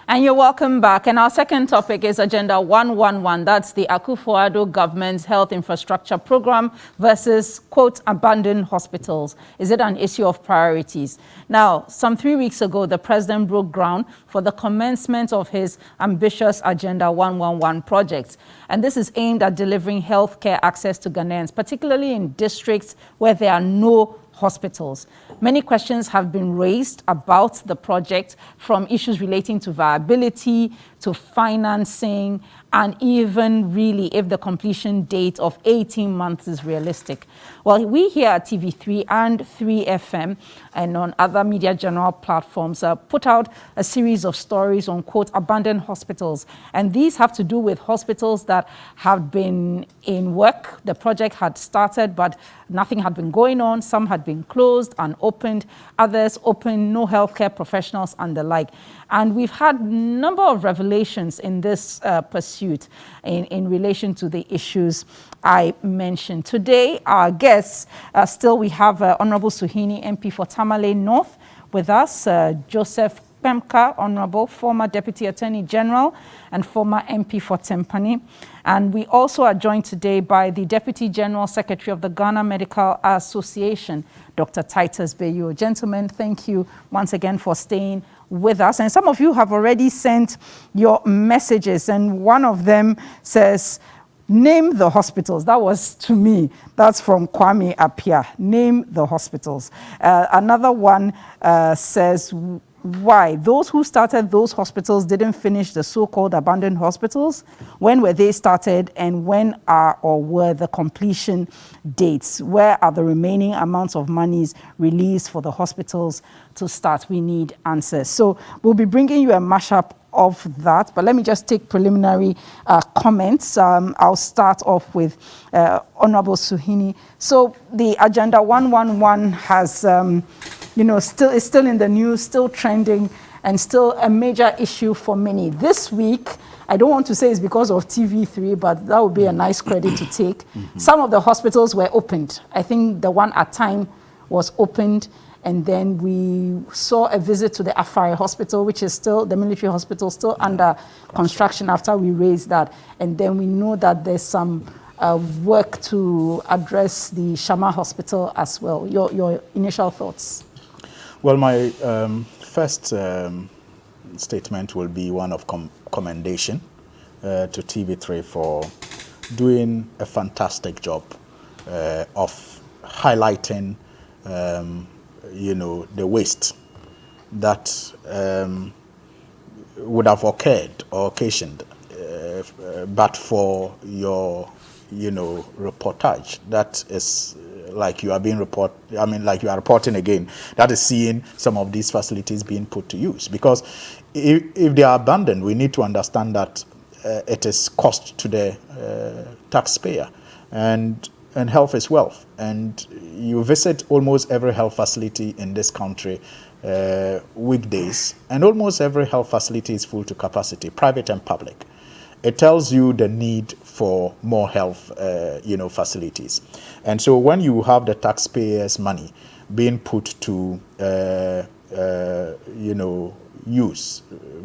And you're welcome back. And our second topic is Agenda 111. That's the Akufo-Addo government's health infrastructure program versus, quote, abandoned hospitals. Is it an issue of priorities? Now, some 3 weeks ago, the president broke ground for the commencement of his ambitious Agenda 111 project. And this is aimed at delivering healthcare access to Ghanaians, particularly in districts where there are no hospitals. Many questions have been raised about the project, from issues relating to viability, to financing, and even really if the completion date of 18 months is realistic. Well, we here at TV3 and 3FM and on other media general platforms put out a series of stories on, quote, abandoned hospitals. And these have to do with hospitals that have been in work. The project had started, but nothing had been going on. Some had been closed and opened, others open, no healthcare professionals and the like. And we've had a number of revelations in this pursuit in relation to the issues I mentioned. Today, our guests, still we have Honorable Suhuyini, MP for Tamale North, with us, Joseph Kpemka, Honorable, former Deputy Attorney General and former MP for Tempani. And we also are joined today by the Deputy General Secretary of the Ghana Medical Association, Dr. Titus Baiyoh. Gentlemen, thank you once again for staying with us. And some of you have already sent your messages, and one of them says, name the hospitals. That was to me. That's from Kwame Apia. Name the hospitals. Another one says, why those who started those hospitals didn't finish the so-called abandoned hospitals? When were they started, and when are or were the completion dates? Where are the remaining amounts of monies released for the hospitals to start? We need answers. So we'll be bringing you a mashup of that, but let me just take preliminary comments. I'll start off with Honorable Suhuyini. So the Agenda 111 has is still in the news, still trending, and still a major issue for many. This week, I don't want to say it's because of TV3, but that would be a nice credit to take. Some of the hospitals were opened. I think the one at Time was opened, and then we saw a visit to the Afari Hospital, which is still, the military hospital, still under construction after we raised that. And then we know that there's some work to address the Shama Hospital as well. Your initial thoughts? Well, my first statement will be one of commendation to TV3 for doing a fantastic job of highlighting, the waste that would have occurred or occasioned but for your, reportage. That is like you are reporting again, that is seeing some of these facilities being put to use. Because if they are abandoned, we need to understand that it is cost to the taxpayer, and health is wealth. And you visit almost every health facility in this country weekdays, and almost every health facility is full to capacity, private and public. It tells you the need for more health, facilities. And so when you have the taxpayers' money being put to, use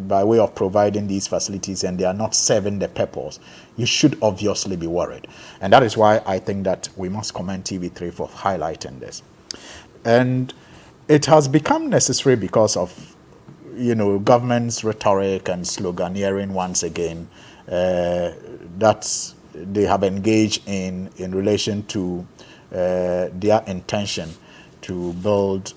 by way of providing these facilities, and they are not serving the purpose, you should obviously be worried. And that is why I think that we must commend TV3 for highlighting this. And it has become necessary because of, government's rhetoric and sloganeering once again, that they have engaged in relation to their intention to build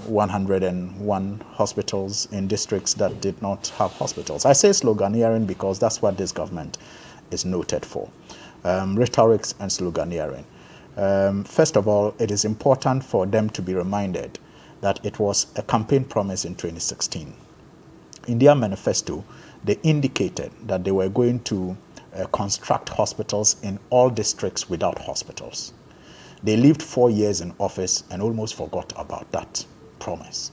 101 hospitals in districts that did not have hospitals. I say sloganeering because that's what this government is noted for, rhetorics and sloganeering. First of all, it is important for them to be reminded that it was a campaign promise in 2016. In their manifesto, they indicated that they were going to construct hospitals in all districts without hospitals. They lived 4 years in office and almost forgot about that promise.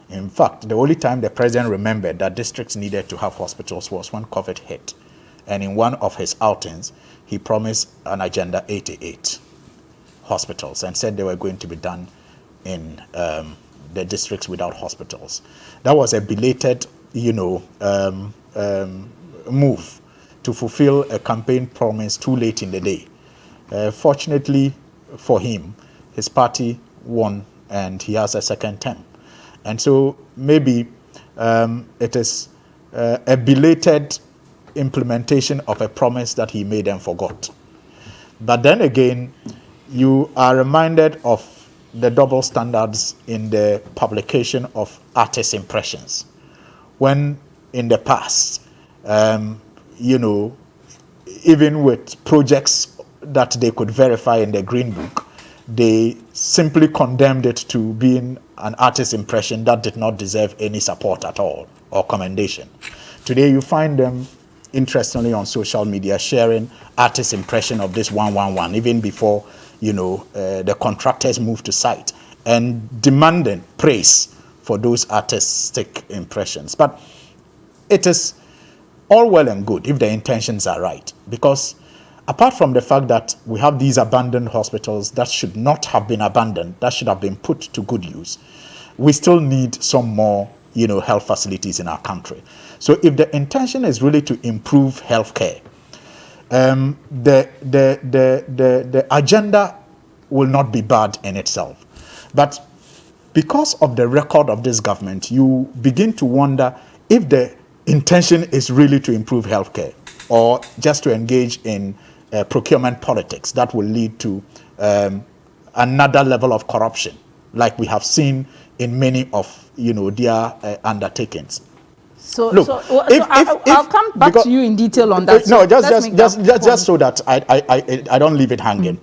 In fact, the only time the president remembered that districts needed to have hospitals was when COVID hit. And in one of his outings, he promised an Agenda 88 hospitals and said they were going to be done in the districts without hospitals. That was a belated move to fulfill a campaign promise too late in the day. Fortunately for him, his party won and he has a second term. And so maybe it is a belated implementation of a promise that he made and forgot. But then again, you are reminded of the double standards in the publication of artist impressions. When in the past, even with projects that they could verify in the Green Book, they simply condemned it to being an artist impression that did not deserve any support at all or commendation. Today you find them, interestingly, on social media sharing artist impression of this 111, even before the contractors moved to site, and demanding praise for those artistic impressions. But it is all well and good if the intentions are right, because apart from the fact that we have these abandoned hospitals that should not have been abandoned, that should have been put to good use, we still need some more health facilities in our country. So if the intention is really to improve healthcare, the agenda will not be bad in itself. But because of the record of this government, you begin to wonder if the intention is really to improve healthcare or just to engage in procurement politics that will lead to another level of corruption, like we have seen in many of their undertakings. I'll come back to you in detail on that. No, just so that I don't leave it hanging.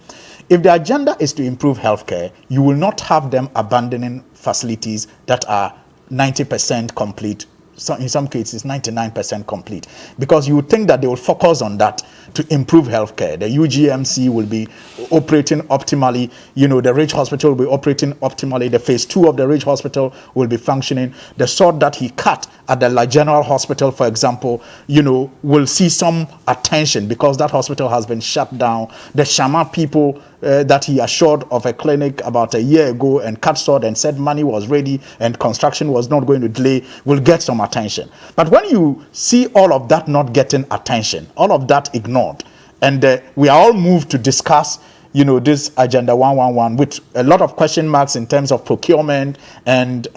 If the agenda is to improve healthcare, you will not have them abandoning facilities that are 90% complete. So in some cases, 99% complete, because you would think that they will focus on that to improve healthcare. The UGMC will be operating optimally. The Ridge Hospital will be operating optimally. The phase 2 of the Ridge Hospital will be functioning. The sort that he cut at the La General Hospital, for example, will see some attention because that hospital has been shut down. The Shama people that he assured of a clinic about a year ago and cut short and said money was ready and construction was not going to delay will get some attention. But when you see all of that not getting attention, all of that ignored, and we are all moved to discuss this Agenda 111 with a lot of question marks in terms of procurement and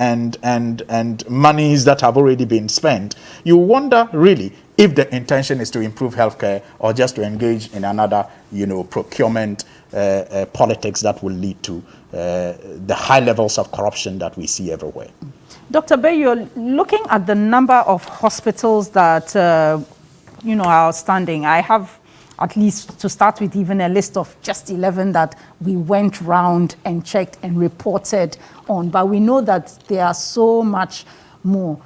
monies that have already been spent, you wonder really if the intention is to improve healthcare or just to engage in another procurement politics that will lead to the high levels of corruption that we see everywhere. Dr. Bey, you're looking at the number of hospitals that are outstanding. I have, at least to start with, even a list of just 11 that we went round and checked and reported on. But we know that there are so much more.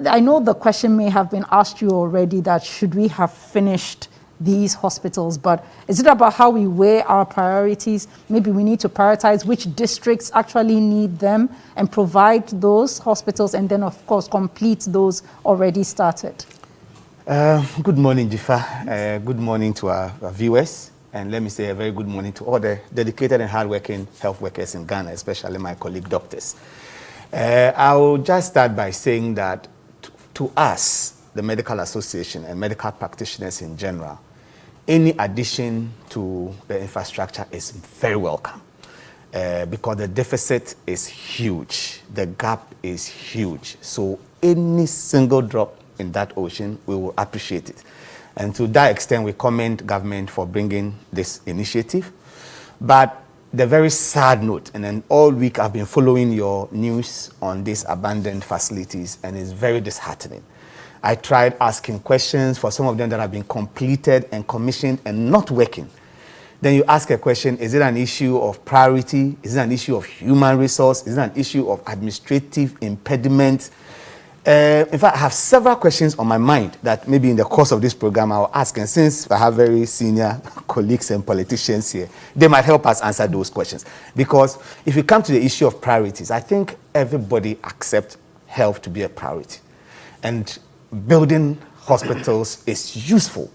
I know the question may have been asked you already, that should we have finished these hospitals, but is it about how we weigh our priorities? Maybe we need to prioritize which districts actually need them and provide those hospitals, and then of course complete those already started. Good morning, Jifa. Good morning to our viewers, and let me say a very good morning to all the dedicated and hardworking health workers in Ghana, especially my colleague doctors. I will just start by saying that to us, the Medical Association and medical practitioners in general, any addition to the infrastructure is very welcome because the deficit is huge, the gap is huge. So any single drop in that ocean, we will appreciate it. And to that extent, we commend government for bringing this initiative. But the very sad note, and then all week I've been following your news on these abandoned facilities, and it's very disheartening. I tried asking questions for some of them that have been completed and commissioned and not working. Then you ask a question, is it an issue of priority? Is it an issue of human resource? Is it an issue of administrative impediment? In fact, I have several questions on my mind that maybe in the course of this program I'll ask. And since I have very senior colleagues and politicians here, they might help us answer those questions. Because if you come to the issue of priorities, I think everybody accepts health to be a priority. And building hospitals is useful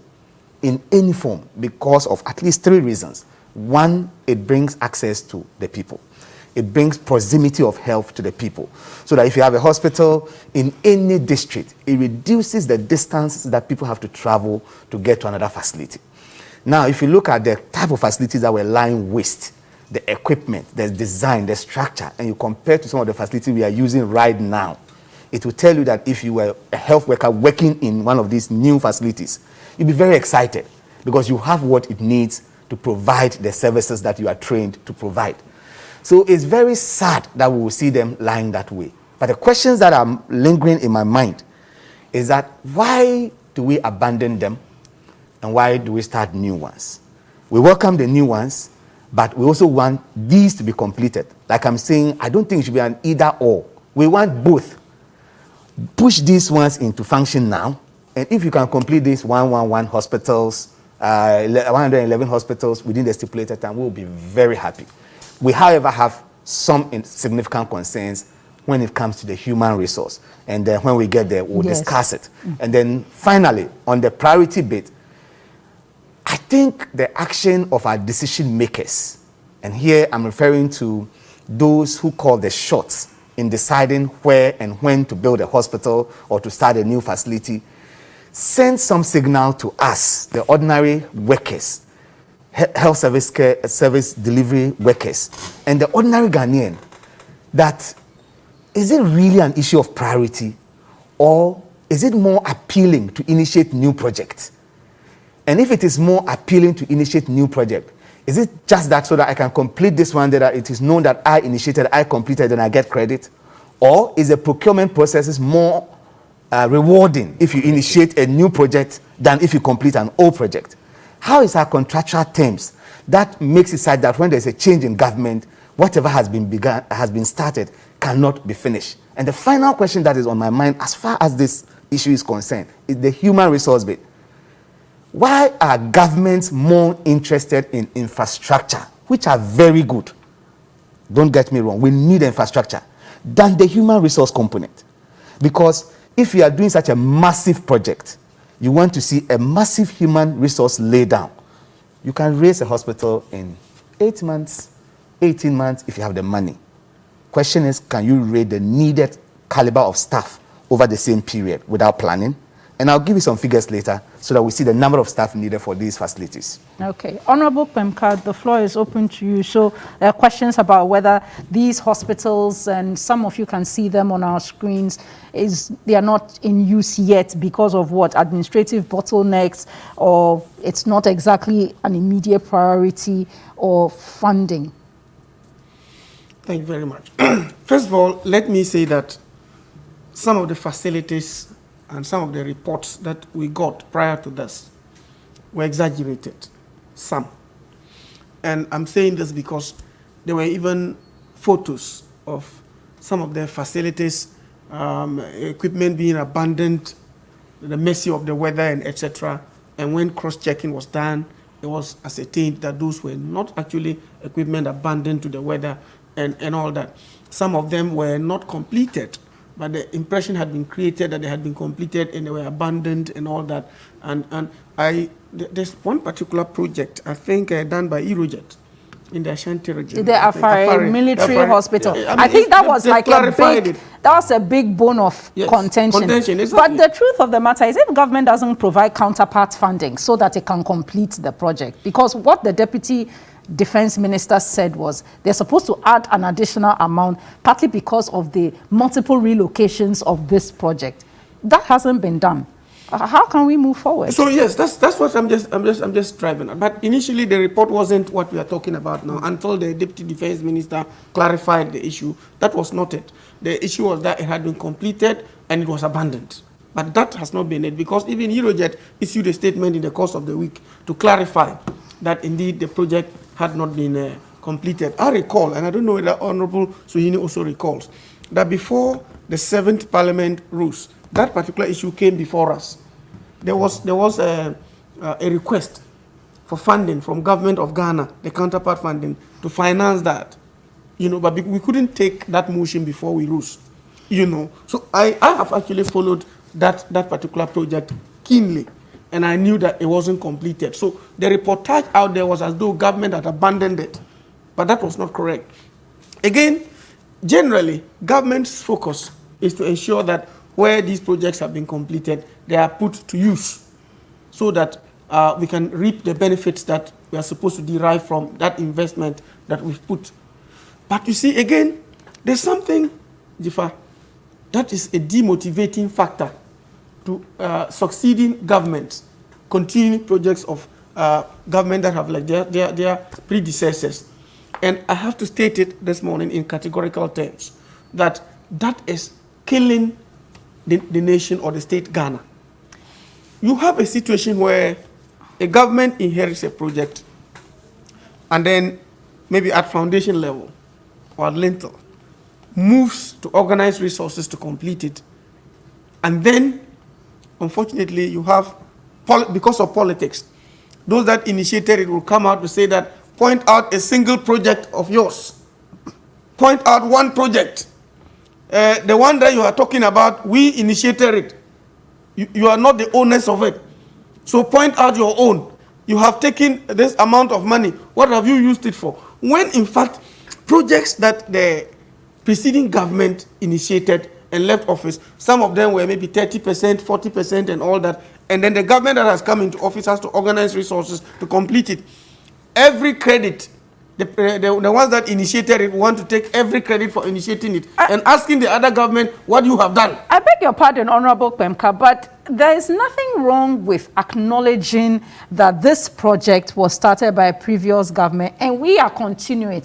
in any form because of at least 3 reasons. One, it brings access to the people. it brings proximity of health to the people. So that if you have a hospital in any district, it reduces the distance that people have to travel to get to another facility. Now, if you look at the type of facilities that were lying waste, the equipment, the design, the structure, and you compare to some of the facilities we are using right now, it will tell you that if you were a health worker working in one of these new facilities, you'll be very excited because you have what it needs to provide the services that you are trained to provide. So it's very sad that we will see them lying that way. But the questions that are lingering in my mind is that why do we abandon them and why do we start new ones? We welcome the new ones, but we also want these to be completed. Like I'm saying, I don't think it should be an either or. We want both. Push these ones into function now, and if you can complete these 111 hospitals, 111 hospitals within the stipulated time, we'll be very happy. We, however, have some significant concerns when it comes to the human resource, and then when we get there, we'll discuss it. And then finally, on the priority bit, I think the action of our decision makers, and here I'm referring to those who call the shots in deciding where and when to build a hospital or to start a new facility, send some signal to us, the ordinary workers, health service delivery workers, and the ordinary Ghanaian, that is it really an issue of priority, or is it more appealing to initiate new projects? And if it is more appealing to initiate new project, is it just that so that I can complete this one, that it is known that I initiated, I completed, and I get credit? Or is the procurement process more rewarding if you initiate a new project than if you complete an old project? How is our contractual terms that makes it such that when there's a change in government, whatever has been started cannot be finished? And the final question that is on my mind as far as this issue is concerned is the human resource bit. Why are governments more interested in infrastructure, which are very good, don't get me wrong, we need infrastructure, than the human resource component? Because if you are doing such a massive project, you want to see a massive human resource laid down. You can raise a hospital in 8 months, 18 months if you have the money. Question is, can you raise the needed caliber of staff over the same period without planning? And I'll give you some figures later so that we see the number of staff needed for these facilities. Okay. Honorable Pemka, the floor is open to you. So there are questions about whether these hospitals, and some of you can see them on our screens, they are not in use yet because of what? Administrative bottlenecks, or it's not exactly an immediate priority, or funding? Thank you very much. First of all, let me say that some of the facilities and some of the reports that we got prior to this were exaggerated, some. And I'm saying this because there were even photos of some of their facilities, equipment being abandoned, the mercy of the weather, and etc. And when cross-checking was done, it was ascertained that those were not actually equipment abandoned to the weather and all that. Some of them were not completed, but the impression had been created that they had been completed and they were abandoned and all that. And there's one particular project, I think done by Irojet in the Ashanti region. The Afari military hospital. Yeah, I think that was like a big bone of contention. Exactly. But the truth of the matter is, if the government doesn't provide counterpart funding so that it can complete the project, because what the Deputy Defense Minister said was they're supposed to add an additional amount, partly because of the multiple relocations of this project. That hasn't been done. How can we move forward? So yes, that's what I'm just driving at. But initially the report wasn't what we are talking about now until the Deputy Defense Minister clarified the issue. That was not it. The issue was that it had been completed and it was abandoned. But that has not been it, because even Eurojet issued a statement in the course of the week to clarify that indeed the project had not been completed. I recall, and I don't know whether Honorable Suhuyini also recalls, that before the 7th Parliament rules, that particular issue came before us. There was a request for funding from Government of Ghana, the counterpart funding, to finance that. But we couldn't take that motion before we rules. So I have actually followed that particular project keenly, and I knew that it wasn't completed. So the reportage out there was as though government had abandoned it, but that was not correct. again, generally, government's focus is to ensure that where these projects have been completed, they are put to use so that we can reap the benefits that we are supposed to derive from that investment that we've put. But you see, again, there's something, Jifa, that is a demotivating factor to succeeding governments, continuing projects of government that have like their predecessors. And I have to state it this morning in categorical terms, that is killing the nation or the state Ghana. You have a situation where a government inherits a project and then maybe at foundation level or lintel moves to organize resources to complete it. And then, unfortunately, you have, because of politics, those that initiated it will come out to say that, point out a single project of yours. Point out one project. The one that you are talking about, we initiated it. You are not the owners of it. So point out your own. You have taken this amount of money. What have you used it for? When, in fact, projects that the preceding government initiated and left office, some of them were maybe 30%, 40% and all that. And then the government that has come into office has to organize resources to complete it. Every credit, the ones that initiated it want to take every credit for initiating it and asking the other government what you have done. I beg your pardon, Honorable Kpemka, but there is nothing wrong with acknowledging that this project was started by a previous government and we are continuing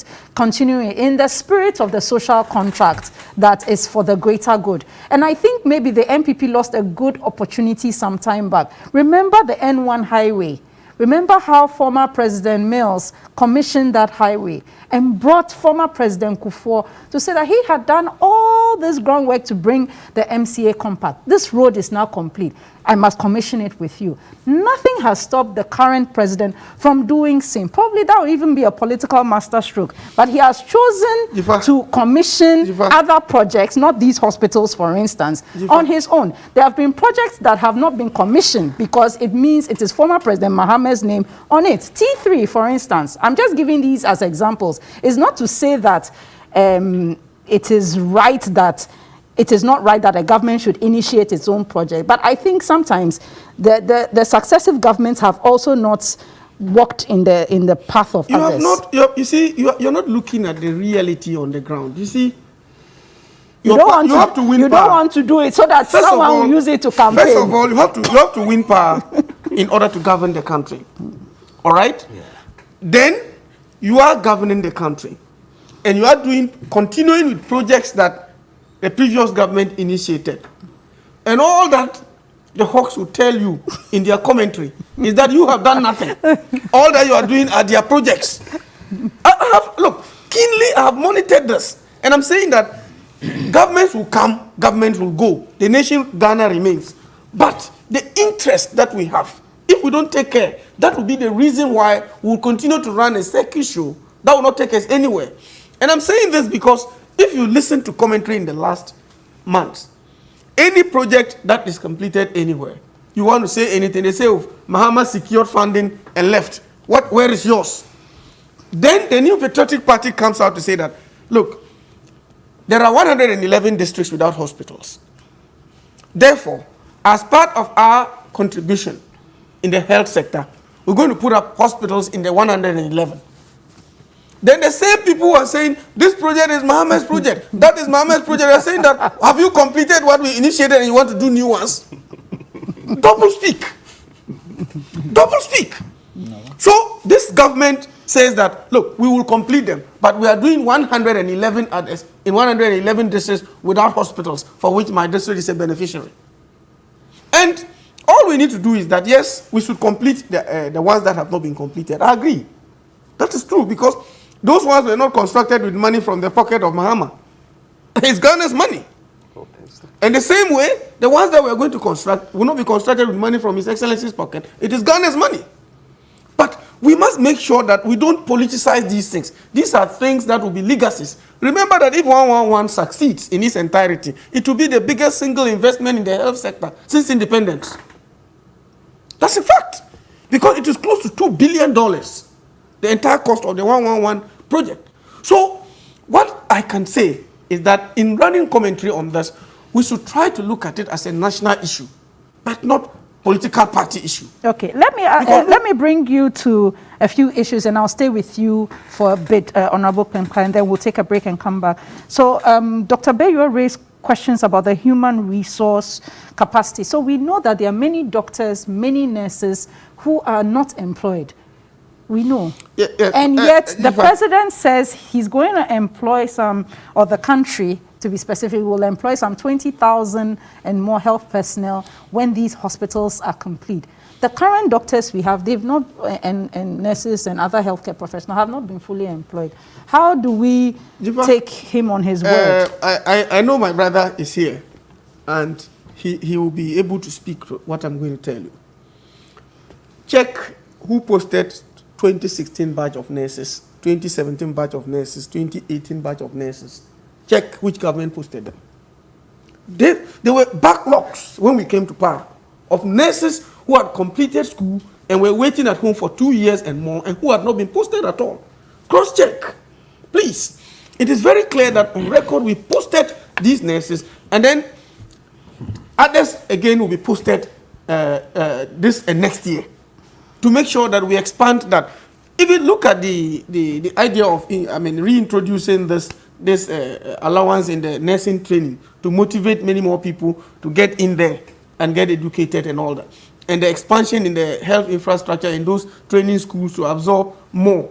in the spirit of the social contract that is for the greater good. And I think maybe the MPP lost a good opportunity some time back. Remember the N1 highway? Remember how former President Mills commissioned that highway and brought former President Kufuor to say that he had done all this groundwork to bring the MCA compact. This road is now complete. I must commission it with you. Nothing has stopped the current president from doing same. Probably that would even be a political masterstroke. But he has chosen to commission other projects, not these hospitals, for instance, on his own. There have been projects that have not been commissioned because it means it is former President Mohammed's name on it. T3, for instance. I'm just giving these as examples. It's not to say that it is right that it is not right that a government should initiate its own project. But I think sometimes the successive governments have also not walked in the path of others. You're not looking at the reality on the ground. You see, you have to win power. You don't want to do it so that someone will use it to campaign. First of all, you have to win power in order to govern the country. All right? Yeah. Then you are governing the country. And you are continuing with projects that the previous government initiated. And all that the Hawks will tell you in their commentary is that you have done nothing. All that you are doing are their projects. Look, keenly I have monitored this. And I'm saying that governments will come, governments will go. The nation Ghana remains. But the interest that we have, if we don't take care, that will be the reason why we'll continue to run a circuit show that will not take us anywhere. And I'm saying this because if you listen to commentary in the last months, any project that is completed anywhere, you want to say anything, they say, oh, Mahama secured funding and left. Where is yours? Then the New Patriotic Party comes out to say that, look, there are 111 districts without hospitals. Therefore, as part of our contribution in the health sector, we're going to put up hospitals in the 111. Then the same people who are saying, this project is Mohammed's project, that is Mohammed's project, are saying that, have you completed what we initiated and you want to do new ones? Double speak. Double speak. No. So this government says that, look, we will complete them, but we are doing 111 others in 111 districts without hospitals, for which my district is a beneficiary. And all we need to do is that, yes, we should complete the ones that have not been completed. I agree. That is true, because those ones were not constructed with money from the pocket of Mahama. It's Ghana's money. And the same way, the ones that we are going to construct will not be constructed with money from His Excellency's pocket. It is Ghana's money. But we must make sure that we don't politicize these things. These are things that will be legacies. Remember that if 111 succeeds in its entirety, it will be the biggest single investment in the health sector since independence. That's a fact. Because it is close to $2 billion. The entire cost of the 111 project. So, what I can say is that in running commentary on this, we should try to look at it as a national issue, but not political party issue. Okay, let me bring you to a few issues, and I'll stay with you for a bit, Honorable Klemka, and then we'll take a break and come back. So, Dr. Beyuah raised questions about the human resource capacity. So we know that there are many doctors, many nurses who are not employed. We know. And yet the president says he's going to employ some, or the country, to be specific, will employ some 20,000 and more health personnel when these hospitals are complete. The current doctors we have, they've not, and nurses and other healthcare professionals have not been fully employed. How do we take him on his word? I know my brother is here, and he will be able to speak to what I'm going to tell you. Check who posted 2016 batch of nurses, 2017 batch of nurses, 2018 batch of nurses. Check which government posted them. There were backlogs when we came to power of nurses who had completed school and were waiting at home for 2 years and more, and who had not been posted at all. Cross-check, please. It is very clear that on record we posted these nurses, and then others again will be posted this and next year to make sure that we expand that. Even look at the idea of reintroducing this allowance in the nursing training to motivate many more people to get in there and get educated and all that. And the expansion in the health infrastructure in those training schools to absorb more.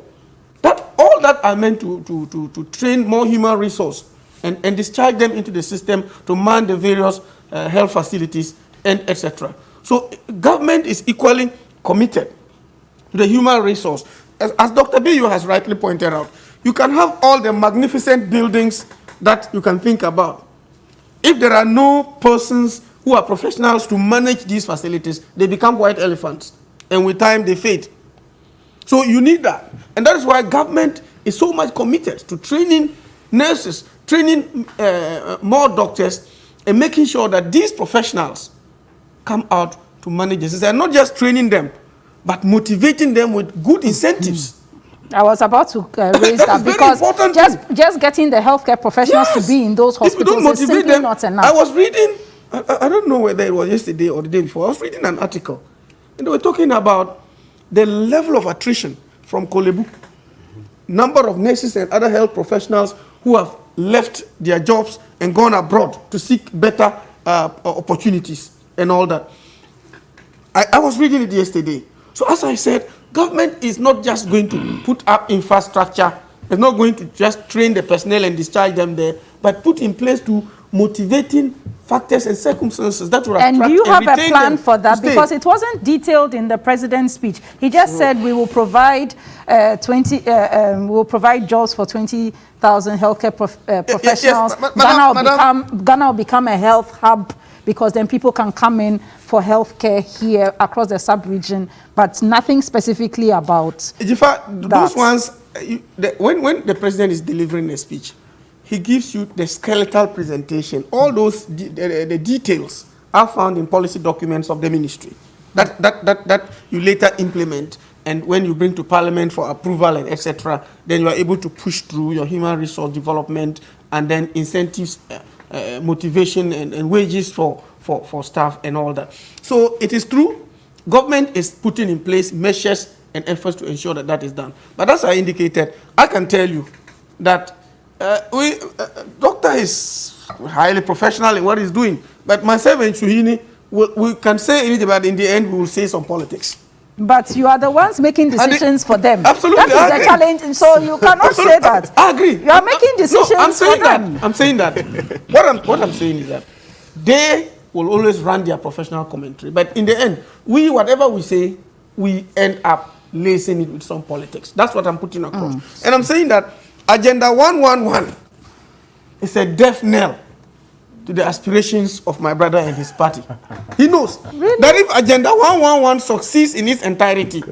All that are meant to train more human resource and discharge them into the system to man the various health facilities and etc. So government is equally committed to the human resource. As Dr. Beyuah has rightly pointed out, you can have all the magnificent buildings that you can think about. If there are no persons who are professionals to manage these facilities, they become white elephants, and with time they fade. So you need that. And that is why government is so much committed to training nurses, training more doctors, and making sure that these professionals come out to manage this. And not just training them, but motivating them with good incentives. I was about to raise that because just getting the healthcare professionals to be in those hospitals is simply not enough. I was reading, I don't know whether it was yesterday or the day before, I was reading an article, and they were talking about the level of attrition from Kolebu. Number of nurses and other health professionals who have left their jobs and gone abroad to seek better opportunities and all that. I was reading it yesterday. So as I said, government is not just going to put up infrastructure, it's not going to just train the personnel and discharge them there, but put in place to motivating factors and circumstances that will attract and do you have a plan for that? Because it wasn't detailed in the president's speech. He just said we will provide we will provide jobs for 20,000 healthcare professionals. Yes, Ghana will become a health hub, because then people can come in for healthcare here across the sub-region, but nothing specifically about those ones. When the president is delivering a speech, he gives you the skeletal presentation. All those the details are found in policy documents of the ministry that you later implement, and when you bring to Parliament for approval and etc., then you are able to push through your human resource development and then incentives, motivation and wages for staff and all that. So it is true, government is putting in place measures and efforts to ensure that that is done. But as I indicated, I can tell you that doctor is highly professional in what he's doing. But myself and Suhini, we can say anything, but in the end, we will say some politics. But you are the ones making decisions for them. Absolutely, that is the challenge. So you cannot say that. I agree. You are making decisions for them. I'm saying that. What I'm saying is that they will always run their professional commentary. But in the end, whatever we say, we end up lacing it with some politics. That's what I'm putting across. And I'm saying that Agenda 111 is a death knell to the aspirations of my brother and his party. He knows that if Agenda 111 succeeds in its entirety,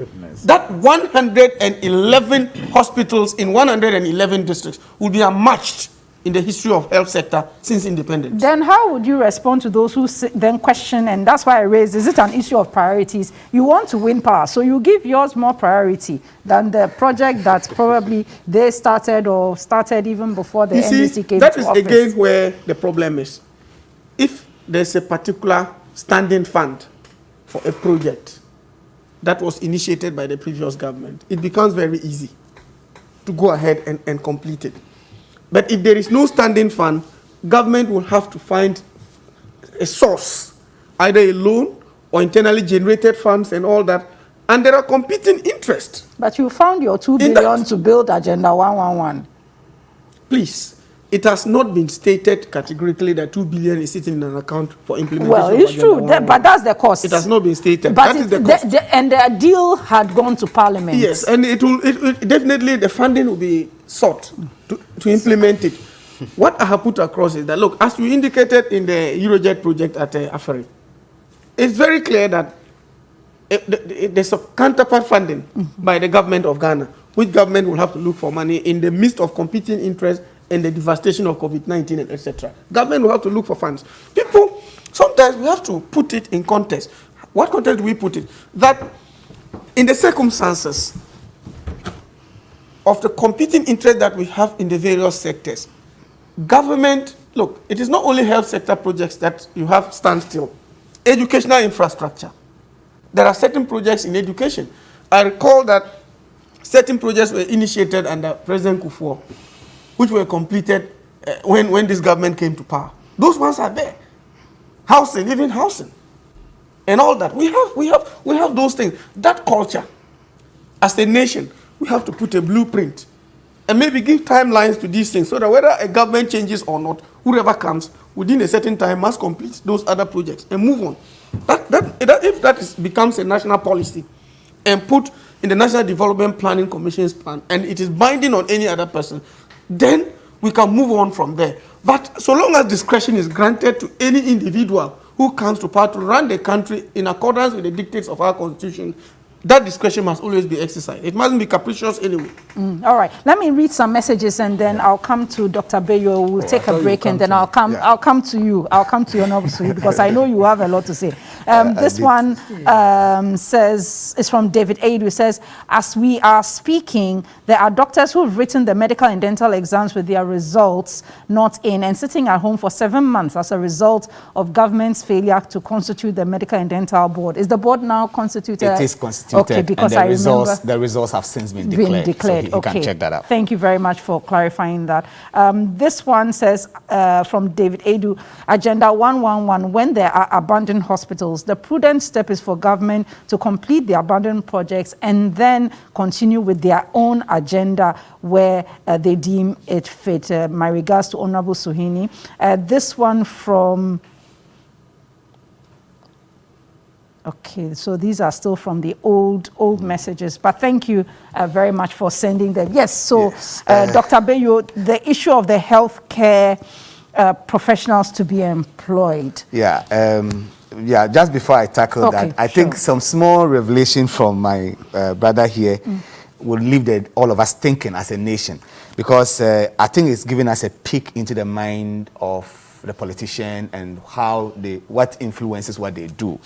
that 111 hospitals in 111 districts will be unmatched in the history of health sector since independence. Then how would you respond to those who then question, and that's why I raised, is it an issue of priorities? You want to win power, so you give yours more priority than the project that probably they started or started even before the NDC came to office. That is again where the problem is. If there's a particular standing fund for a project that was initiated by the previous government, it becomes very easy to go ahead and complete it. But if there is no standing fund, government will have to find a source, either a loan or internally generated funds and all that, and there are competing interests. But you found your 2 billion to build Agenda 111. Please, it has not been stated categorically that 2 billion is sitting in an account for implementation. Well, it's true, but that's the cost. It has not been stated. But that is the cost. And the deal had gone to Parliament. Yes, and it definitely the funding will be sought to implement it. What I have put across is that, look, as we indicated in the Eurojet project at Afari, it's very clear that there's a counterpart funding by the government of Ghana, which government will have to look for money in the midst of competing interests and the devastation of COVID-19 and etc. Government will have to look for funds. People, sometimes we have to put it in context. What context do we put it? That in the circumstances of the competing interests that we have in the various sectors, government, look, it is not only health sector projects that you have standstill. Educational infrastructure. There are certain projects in education. I recall that certain projects were initiated under President Kufuor, which were completed when this government came to power. Those ones are there. Housing, even housing, and all that. We have those things. That culture, as a nation, we have to put a blueprint and maybe give timelines to these things so that whether a government changes or not, whoever comes within a certain time must complete those other projects and move on. If that becomes a national policy and put in the National Development Planning Commission's plan, and it is binding on any other person, then we can move on from there. But so long as discretion is granted to any individual who comes to power to run the country in accordance with the dictates of our constitution, that discretion must always be exercised. It mustn't be capricious anyway. All right. Let me read some messages and then I'll come to Dr. Bayo. We'll take a break and then I'll come to you. I'll come to you, Honorable, because I know you have a lot to say. This one says, it's from David Adu, says, as we are speaking, there are doctors who have written the medical and dental exams with their results not in and sitting at home for 7 months as a result of government's failure to constitute the medical and dental board. Is the board now constituted? It is constituted. Okay, because and I remember the results have since been declared. So you can check that out. Thank you very much for clarifying that. This one says from David Adu, Agenda 111, when there are abandoned hospitals, the prudent step is for government to complete the abandoned projects and then continue with their own agenda where they deem it fit. My regards to Honorable Suhuyini. This one from... Okay, so these are still from the old messages, but thank you very much for sending them. Yes, so Dr. Bayo, the issue of the healthcare professionals to be employed. Yeah, just before I tackle that, I think some small revelation from my brother here will leave all of us thinking as a nation, because I think it's giving us a peek into the mind of the politician and what influences what they do.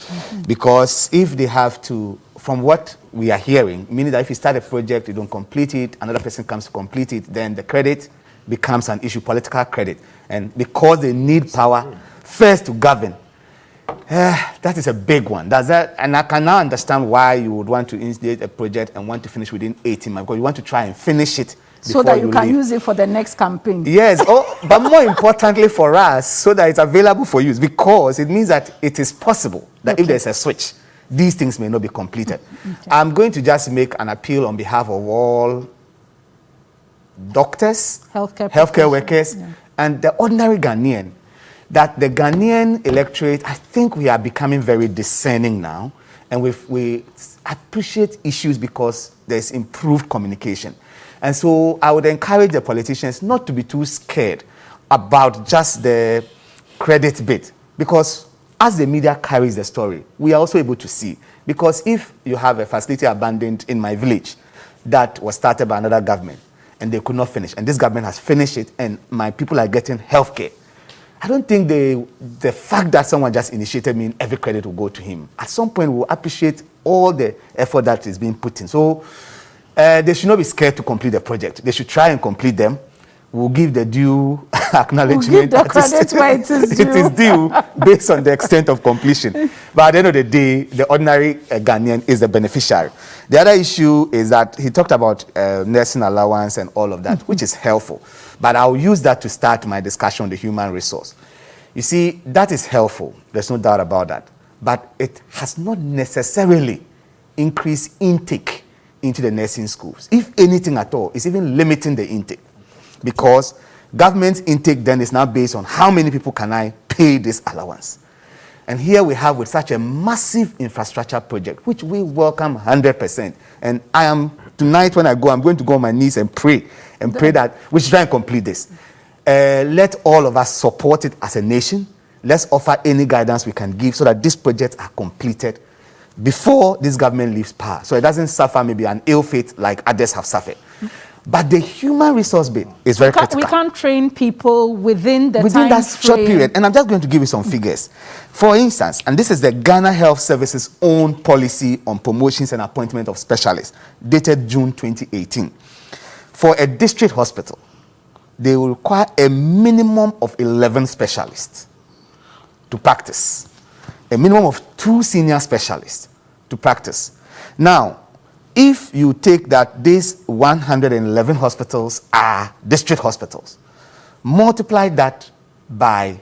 Because if they have to, from what we are hearing, meaning that if you start a project, you don't complete it, another person comes to complete it, then the credit becomes an issue, political credit. And because they need power first to govern, that is a big one. And I can now understand why you would want to initiate a project and want to finish within 18 months, because you want to try and finish it so that you can use it for the next campaign. Yes, but more importantly for us, so that it's available for use, because it means that it is possible that if there's a switch, these things may not be completed. I'm going to just make an appeal on behalf of all doctors, healthcare workers, and the ordinary Ghanaian, that the Ghanaian electorate, I think we are becoming very discerning now, and we appreciate issues because there's improved communication. And so I would encourage the politicians not to be too scared about just the credit bit, because as the media carries the story, we are also able to see. Because if you have a facility abandoned in my village that was started by another government, and they could not finish. And this government has finished it, and my people are getting healthcare. I don't think the fact that someone just initiated me, every credit will go to him. At some point, we'll appreciate all the effort that is being put in. So they should not be scared to complete the project. They should try and complete them. We'll give the due acknowledgement. We'll give the credit where it is due. It is due based on the extent of completion. But at the end of the day, the ordinary Ghanaian is the beneficiary. The other issue is that he talked about nursing allowance and all of that, which is helpful. But I'll use that to start my discussion on the human resource. You see, that is helpful. There's no doubt about that. But it has not necessarily increased intake into the nursing schools. If anything at all, it's even limiting the intake. Because government intake then is now based on how many people can I pay this allowance. And here we have with such a massive infrastructure project, which we welcome 100%. And I am, tonight when I go, I'm going to go on my knees and pray that we should try and complete this. Let all of us support it as a nation. Let's offer any guidance we can give so that these projects are completed before this government leaves power. So it doesn't suffer maybe an ill fate like others have suffered. But the human resource bit is very critical. We can't train people within that short period. And I'm just going to give you some figures. For instance, and this is the Ghana Health Service's own policy on promotions and appointment of specialists, dated June 2018. For a district hospital, they will require a minimum of 11 specialists to practice. A minimum of 2 senior specialists to practice. Now, if you take that these 111 hospitals are district hospitals, multiply that by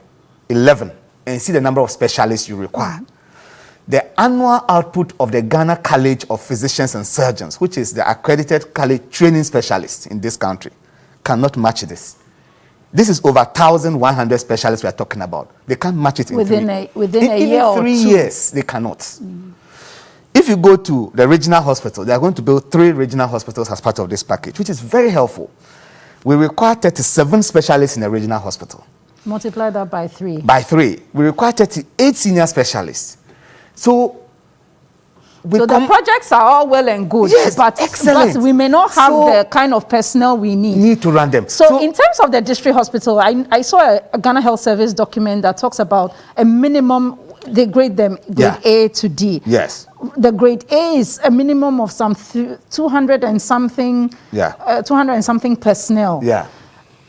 11 and see the number of specialists you require. The annual output of the Ghana College of Physicians and Surgeons, which is the accredited college training specialists in this country, cannot match this. This is over 1,100 specialists we are talking about. They can't match it within a year or 3 2 years. They cannot. If you go to the regional hospital, they are going to build 3 regional hospitals as part of this package, which is very helpful. We require 37 specialists in a regional hospital. Multiply that by 3. By 3. We require 38 senior specialists. So the projects are all well and good, yes, but we may not have the kind of personnel we need to run them. So in terms of the district hospital, I saw a Ghana Health Service document that talks about a minimum. They grade them grade A to D. Yes. The grade A is a minimum of some 200 and something. 200 and something personnel. Yeah.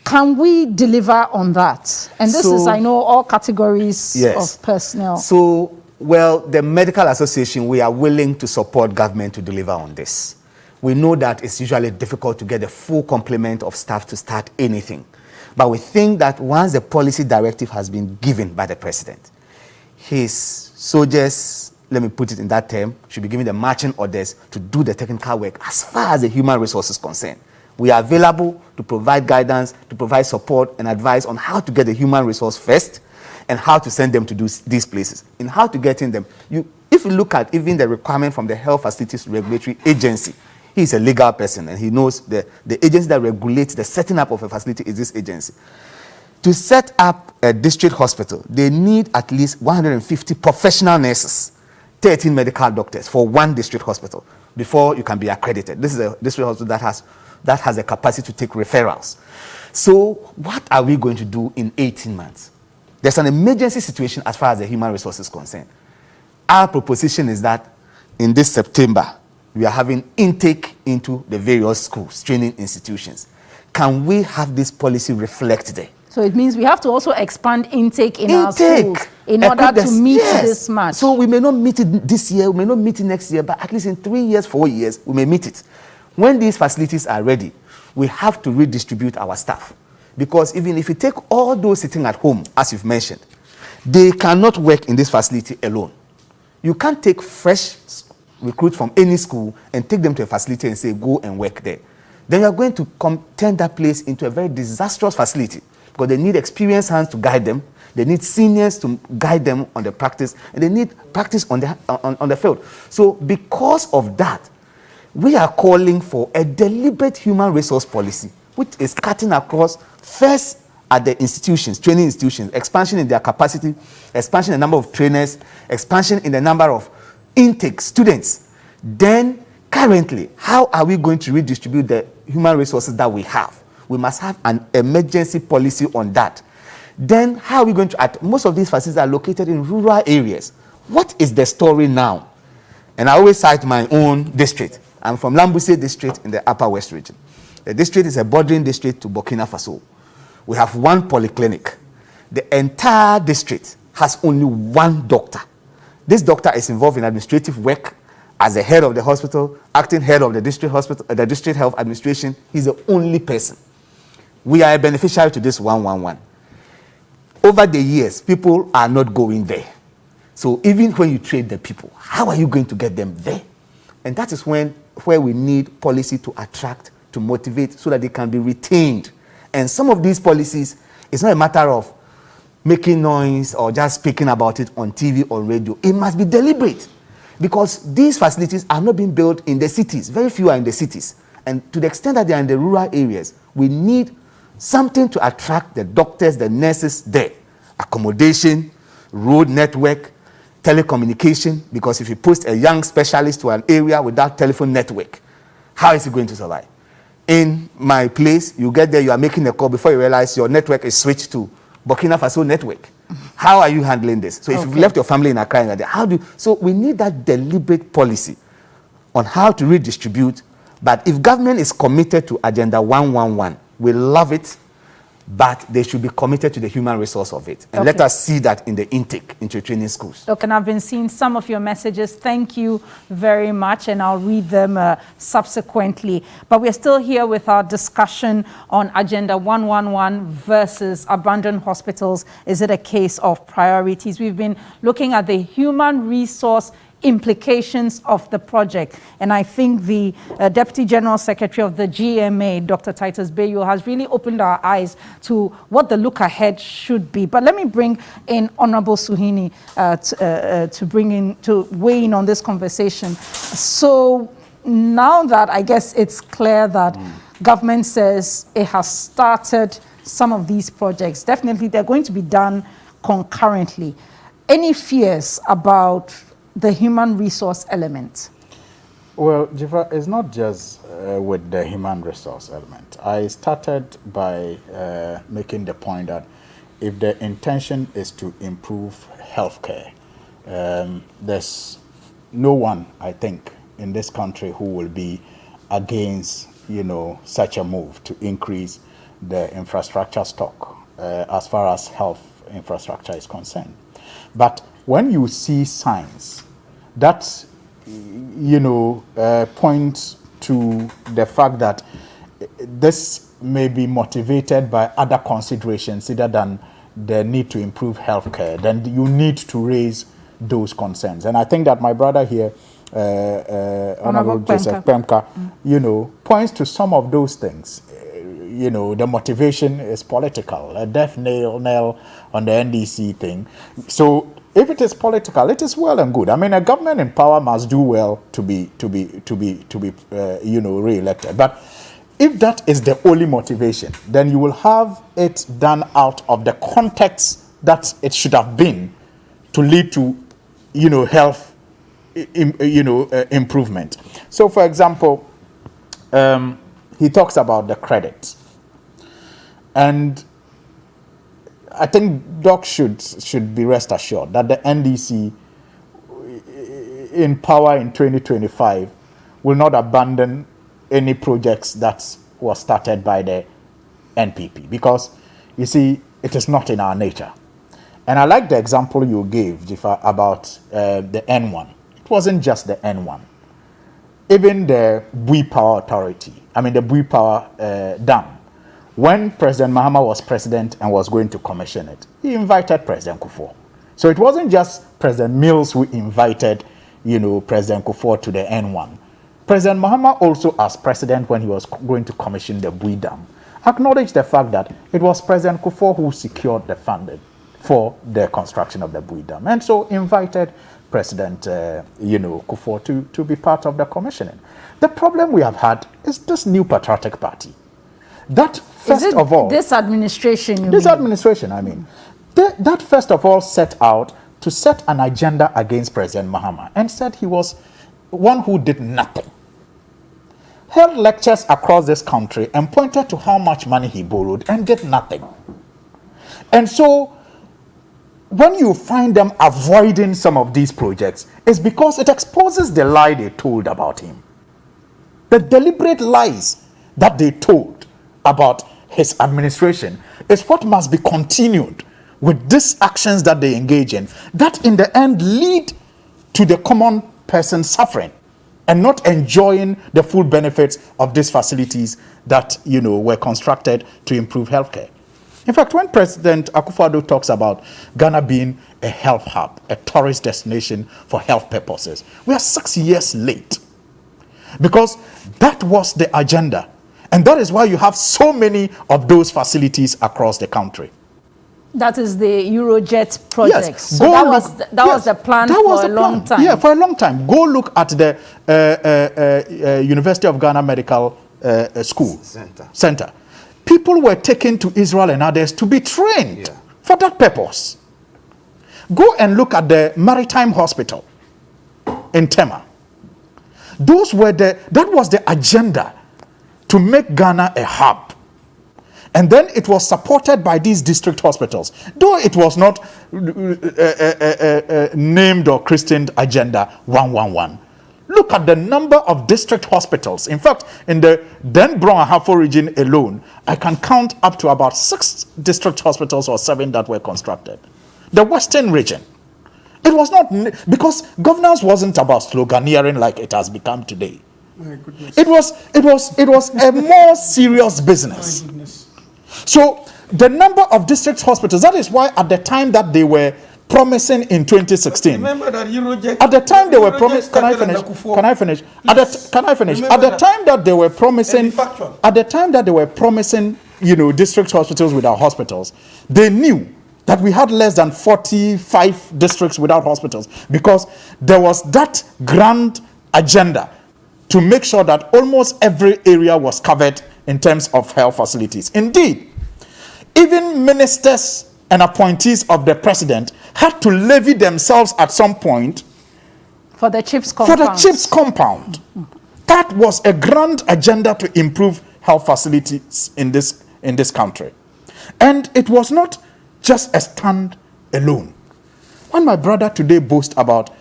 Can we deliver on that? And this is, I know, all categories of personnel. So, well, the Medical Association, we are willing to support government to deliver on this. We know that it's usually difficult to get the full complement of staff to start anything. But we think that once the policy directive has been given by the president, his soldiers, let me put it in that term, should be given the marching orders to do the technical work as far as the human resources is concerned. We are available to provide guidance, to provide support and advice on how to get the human resource first and how to send them to do these places. In how to get in them, if you look at even the requirement from the Health Facilities Regulatory Agency, he is a legal person and he knows the agency that regulates the setting up of a facility is this agency. To set up a district hospital, they need at least 150 professional nurses, 13 medical doctors for one district hospital before you can be accredited. This is a district hospital that has a capacity to take referrals. So what are we going to do in 18 months? There's an emergency situation as far as the human resources is concerned. Our proposition is that in this September, we are having intake into the various schools, training institutions. Can we have this policy reflect there? So it means we have to also expand intake in our schools in order to meet this match. So we may not meet it this year, we may not meet it next year, but at least in 3 years, 4 years, we may meet it. When these facilities are ready, we have to redistribute our staff. Because even if you take all those sitting at home, as you've mentioned, they cannot work in this facility alone. You can't take fresh recruits from any school and take them to a facility and say, go and work there. Then you're going to turn that place into a very disastrous facility because they need experienced hands to guide them. They need seniors to guide them on the practice, and they need practice on the field. So because of that, we are calling for a deliberate human resource policy, which is cutting across first at the institutions, training institutions, expansion in their capacity, expansion in the number of trainers, expansion in the number of intake students. Then currently, how are we going to redistribute the human resources that we have. We must have an emergency policy on that. Then how are we going to most of these facilities are located in rural areas. What is the story now? And I always cite my own district. I'm from Lambuse district in the Upper West region. The district is a bordering district to Burkina Faso. We have one polyclinic. The entire district has only one doctor. This doctor is involved in administrative work as the head of the hospital, acting head of the district hospital, the district health administration. He's the only person. We are a beneficiary to this 111. Over the years, people are not going there. So even when you train the people, how are you going to get them there? And that is where we need policy to attract, to motivate, so that they can be retained. And some of these policies, it's not a matter of making noise or just speaking about it on TV or radio. It must be deliberate, because these facilities are not being built in the cities. Very few are in the cities. And to the extent that they are in the rural areas, we need something to attract the doctors, the nurses there. Accommodation, road network, telecommunication, because if you post a young specialist to an area without telephone network, how is he going to survive? In my place, you get there, you are making a call before you realize your network is switched to Burkina Faso network. How are you handling this? So if you've left your family in Accra, so we need that deliberate policy on how to redistribute. But if government is committed to Agenda 111, we love it, but they should be committed to the human resource of it. And let us see that in the intake into training schools. Okay, and I've been seeing some of your messages. Thank you very much, and I'll read them subsequently. But we're still here with our discussion on Agenda 111 versus abandoned hospitals. Is it a case of priorities? We've been looking at the human resource implications of the project. And I think the Deputy General Secretary of the GMA, Dr. Titus Bayo, has really opened our eyes to what the look ahead should be. But let me bring in Honorable Suhuyini to weigh in on this conversation. So now that I guess it's clear that government says it has started some of these projects, definitely they're going to be done concurrently. Any fears about the human resource element? Well, Jifa, it's not just with the human resource element. I started by making the point that if the intention is to improve healthcare, there's no one, I think, in this country who will be against, such a move to increase the infrastructure stock as far as health infrastructure is concerned. But when you see signs that, point to the fact that this may be motivated by other considerations other than the need to improve healthcare, then you need to raise those concerns. And I think that my brother here, Honorable Joseph Pemka, points to some of those things. The motivation is political, a death nail on the NDC thing. So if it is political, it is well and good. I mean, a government in power must do well to be re-elected. But if that is the only motivation, then you will have it done out of the context that it should have been to lead to, health, improvement. So, for example, he talks about the credit. And I think Doc should be rest assured that the NDC in power in 2025 will not abandon any projects that were started by the NPP, because, you see, it is not in our nature. And I like the example you gave, Jifa, about the N1. It wasn't just the N1. Even the Bui Power Authority, the Bui Power Dam, when President Mahama was president and was going to commission it, he invited President Kufuor. So it wasn't just President Mills who invited, President Kufuor to the N1. President Mahama also, as president, when he was going to commission the Bui Dam, acknowledged the fact that it was President Kufuor who secured the funding for the construction of the Bui Dam, and so invited President, Kufuor to be part of the commissioning. The problem we have had is this new patriotic party. That first of all, this administration, that first of all set out to set an agenda against President Mahama and said he was one who did nothing. held lectures across this country and pointed to how much money he borrowed and did nothing. And so, when you find them avoiding some of these projects, it's because it exposes the lie they told about him. The deliberate lies that they told about his administration is what must be continued with these actions that they engage in, that in the end lead to the common person suffering and not enjoying the full benefits of these facilities that, were constructed to improve healthcare. In fact, when President Akufo-Addo talks about Ghana being a health hub, a tourist destination for health purposes, we are 6 years late. Because that was the agenda. And that is why you have so many of those facilities across the country. That is the Eurojet project. Yes. So that was the plan for a long time. Yeah, for a long time. Go look at the University of Ghana Medical School Center. People were taken to Israel and others to be trained for that purpose. Go and look at the Maritime Hospital in Tema. That was the agenda to make Ghana a hub. And then it was supported by these district hospitals, though it was not named or christened Agenda 111. Look at the number of district hospitals. In fact, in the then Brong Ahafo region alone, I can count up to about 6 district hospitals or 7 that were constructed. The Western region. It was not, because governance wasn't about sloganeering like it has become today. My goodness. It was a more serious business. My goodness. So the number of district hospitals, that is why at the time that they were promising in 2016. Remember that Eurojet, at the time they were promising, can I finish? At the time that they were promising, district hospitals without hospitals, they knew that we had less than 45 districts without hospitals, because there was that grand agenda to make sure that almost every area was covered in terms of health facilities. Indeed, even ministers and appointees of the president had to levy themselves at some point for the CHIPS compound. That was a grand agenda to improve health facilities in this country. And it was not just a stand alone. When my brother today boasts about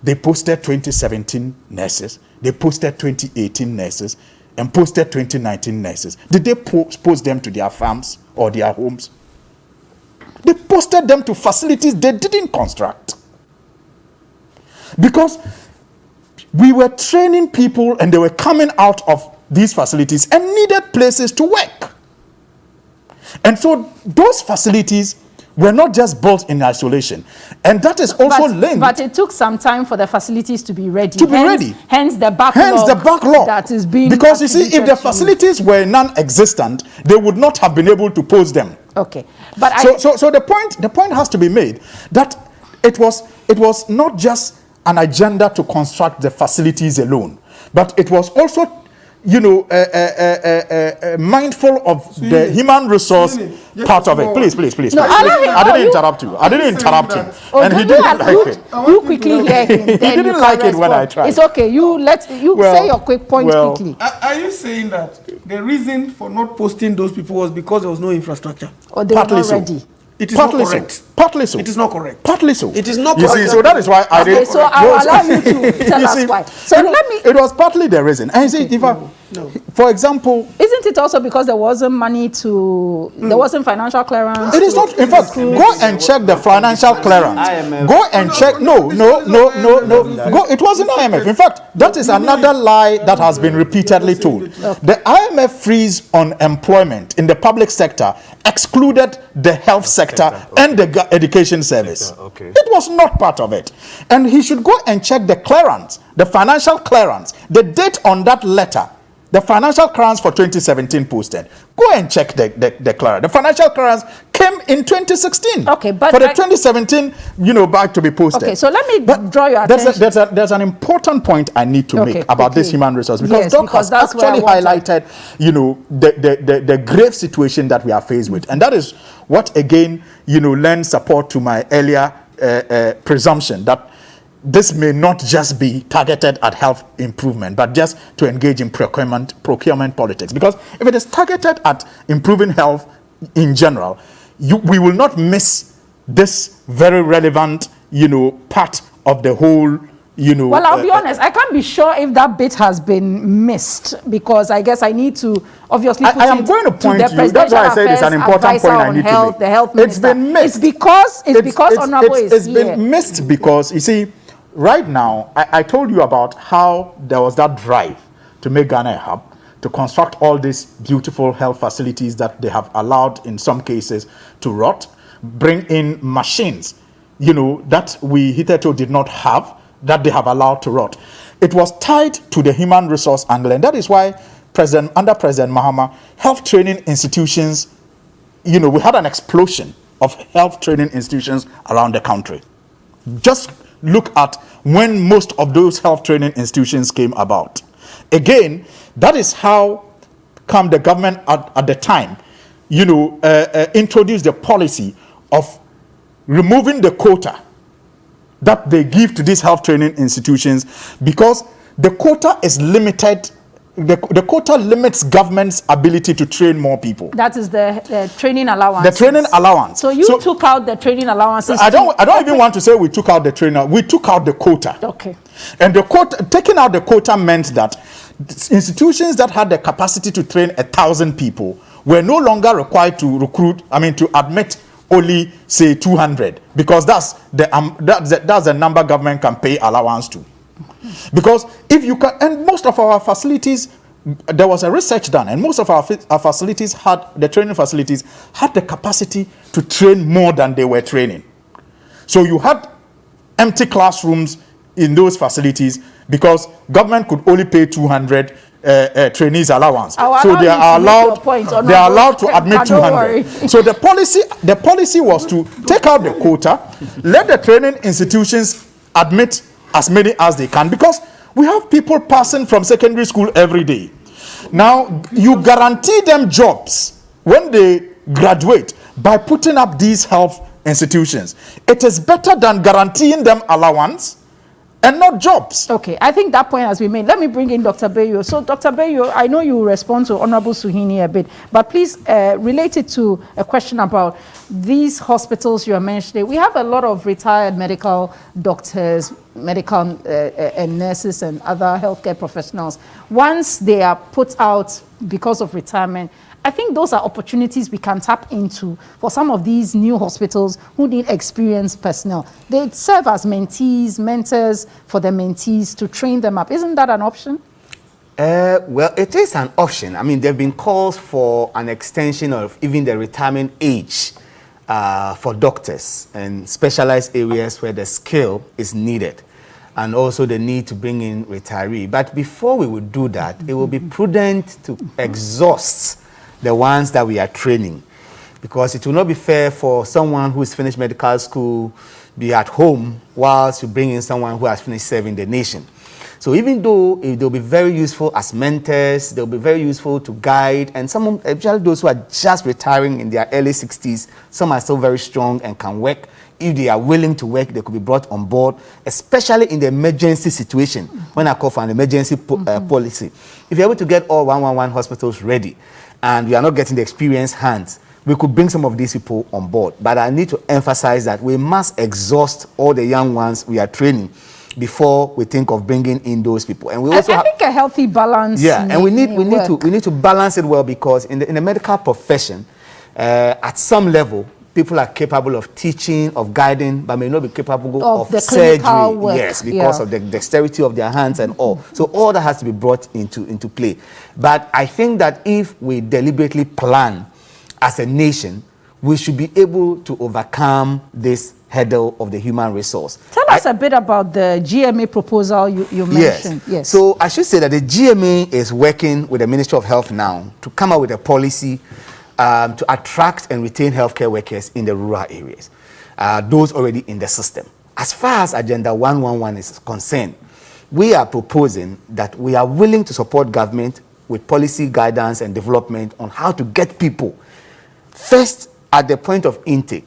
they posted 2017 nurses, they posted 2018 nurses, and posted 2019 nurses, did they post them to their farms or their homes? They posted them to facilities they didn't construct. Because we were training people and they were coming out of these facilities and needed places to work. And so those facilities were not just built in isolation. And that is also linked. But it took some time for the facilities to be ready. Hence the backlog that is being. Because you see, if the facilities were non-existent, they would not have been able to post them. Okay. But so the point has to be made that it was not just an agenda to construct the facilities alone, but it was also mindful of the human resource part of it. Please. No, I didn't interrupt you. And he didn't like it. You quickly hear him. He didn't like it when I tried. It's okay. You say your quick point quickly. Are you saying that the reason for not posting those people was because there was no infrastructure? Or they were not ready? It is not correct. Partly so. It is not correct. Partly so. It is not correct. You see, so that is why I didn't. Okay, so I will allow you to tell us why. So it was partly the reason. And you see, for example, isn't it also because there wasn't money there wasn't financial clearance? It is not. In fact, go and check the financial clearance. Go and check. No. Go. It wasn't IMF. In fact, that is another lie that has been repeatedly told. The IMF freeze on employment in the public sector excluded the health sector and the education service. It was not part of it. And he should go and check the clearance, the financial clearance, the date on that letter. The financial clearance for 2017 posted. Go and check the clearance. The financial clearance came in 2016. Okay, but for the 2017, back to be posted. Okay, so let me draw your attention. There's an important point I need to make about this human resource, because Doc has actually highlighted, the grave situation that we are faced with, and that is what again, lends support to my earlier presumption that this may not just be targeted at health improvement, but just to engage in procurement politics. Because if it is targeted at improving health in general, we will not miss this very relevant, part of the whole, Well, I'll be honest, I can't be sure if that bit has been missed, because I guess I need to obviously put I am going to point to you. That's why I said it's an important point I need to make. The health It's minister. been missed. It's because Honorable is It's here. been missed because, you see, right now, I told you about how there was that drive to make Ghana a hub, to construct all these beautiful health facilities that they have allowed, in some cases, to rot, bring in machines, that we hitherto did not have, that they have allowed to rot. It was tied to the human resource angle, and that is why under President Mahama, health training institutions, we had an explosion of health training institutions around the country. Just look at when most of those health training institutions came about. Again, that is how come the government at the time, introduced the policy of removing the quota that they give to these health training institutions, because the quota is limited. The quota limits government's ability to train more people. That is the training allowance. The training allowance. So you took out the training allowances. I don't even want to say we took out the trainer. We took out the quota. Okay. And the quota, taking out the quota meant that institutions that had the capacity to train 1,000 people were no longer required to admit only, say, 200, because that's the number government can pay allowance to. Because if you can, and most of our facilities, there was a research done, and most of our facilities the training facilities had the capacity to train more than they were training. So you had empty classrooms in those facilities because government could only pay 200 trainees allowance. So they are allowed to admit 200. So the policy was to take out the quota, let the training institutions admit as many as they can, because we have people passing from secondary school every day. Now, you guarantee them jobs when they graduate by putting up these health institutions. It is better than guaranteeing them allowance and not jobs. Okay, I think that point has been made. Let me bring in Dr. Bayo. So, Dr. Bayo, I know you will respond to Honorable Suhuyini a bit, but please relate it to a question about these hospitals you are mentioning. We have a lot of retired medical doctors, medical and nurses and other healthcare professionals. Once they are put out because of retirement, I think those are opportunities we can tap into for some of these new hospitals who need experienced personnel. They serve as mentees, mentors for the mentees to train them up. Isn't that an option? Well, it is an option. I mean, there have been calls for an extension of even the retirement age for doctors and specialized areas where the skill is needed, and also the need to bring in retiree. But before we would do that, it will be prudent to exhaust the ones that we are training, because it will not be fair for someone who has finished medical school be at home whilst you bring in someone who has finished serving the nation. So even though they'll be very useful as mentors, they'll be very useful to guide, and some, especially those who are just retiring in their early 60s, some are still very strong and can work. If they are willing to work, they could be brought on board, especially in the emergency situation, when I call for an emergency policy. If you're able to get all 111 hospitals ready, and we are not getting the experienced hands, we could bring some of these people on board. But I need to emphasize that we must exhaust all the young ones we are training before we think of bringing in those people. And we also I think a healthy balance. Yeah, and we need to balance it well, because in the medical profession, at some level, people are capable of teaching, of guiding, but may not be capable of the surgery. work. Yes, because of the dexterity of their hands and all. So all that has to be brought into play. But I think that if we deliberately plan as a nation, we should be able to overcome this hurdle of the human resource. Tell us a bit about the GMA proposal you mentioned. Yes. So I should say that the GMA is working with the Ministry of Health now to come up with a policy to attract and retain healthcare workers in the rural areas, those already in the system. As far as Agenda 111 is concerned, we are proposing that we are willing to support government with policy guidance and development on how to get people first at the point of intake.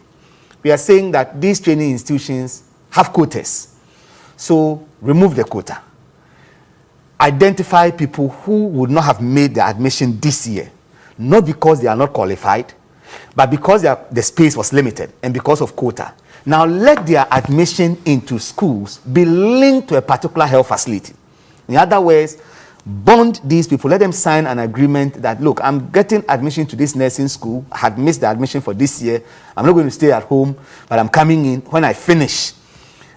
We are saying that these training institutions have quotas. So remove the quota. Identify people who would not have made the admission this year, not because they are not qualified, but because the space was limited and because of quota. Now let their admission into schools be linked to a particular health facility. In other words, bond these people, let them sign an agreement that, look, I'm getting admission to this nursing school, I had missed the admission for this year, I'm not going to stay at home, but I'm coming in. When I finish,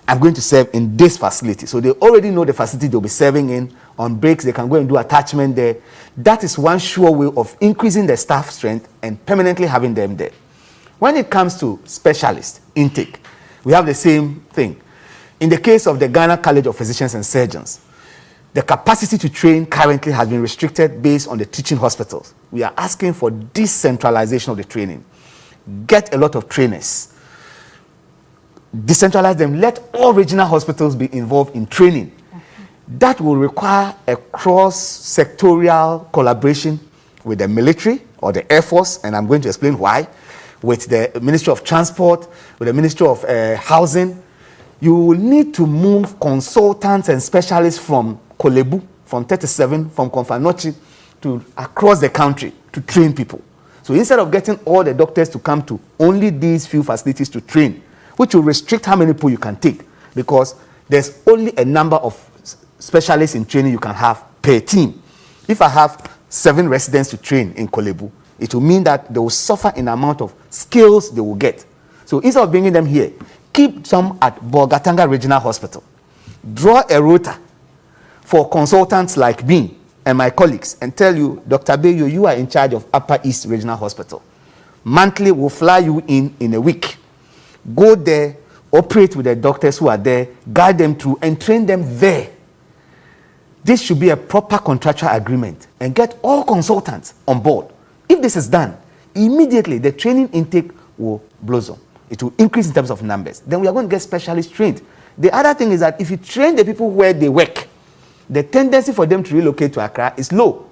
I'm going to serve in this facility. So they already know the facility they'll be serving in. On breaks, they can go and do attachment there. That is one sure way of increasing the staff strength and permanently having them there. When it comes to specialist intake, we have the same thing. In the case of the Ghana College of Physicians and Surgeons, the capacity to train currently has been restricted based on the teaching hospitals. We are asking for decentralization of the training. Get a lot of trainers. Decentralize them. Let all regional hospitals be involved in training. That will require a cross-sectorial collaboration with the military or the Air Force, and I'm going to explain why, with the Ministry of Transport, with the Ministry of Housing. You will need to move consultants and specialists from Kolebu, from 37, from Konfanochi, to across the country to train people. So instead of getting all the doctors to come to only these few facilities to train, which will restrict how many people you can take, because there's only a number of specialists in training you can have per team. If I have 7 residents to train in Kolebu, it will mean that they will suffer in the amount of skills they will get. So instead of bringing them here, keep some at Bolgatanga Regional Hospital. Draw a rota for consultants like me and my colleagues and tell you, Dr. Bayo, you are in charge of Upper East Regional Hospital. Monthly, we'll fly you in a week. Go there, operate with the doctors who are there, guide them through, and train them there. This should be a proper contractual agreement and get all consultants on board. If this is done, immediately the training intake will blossom. It will increase in terms of numbers. Then we are going to get specialists trained. The other thing is that if you train the people where they work, the tendency for them to relocate to Accra is low.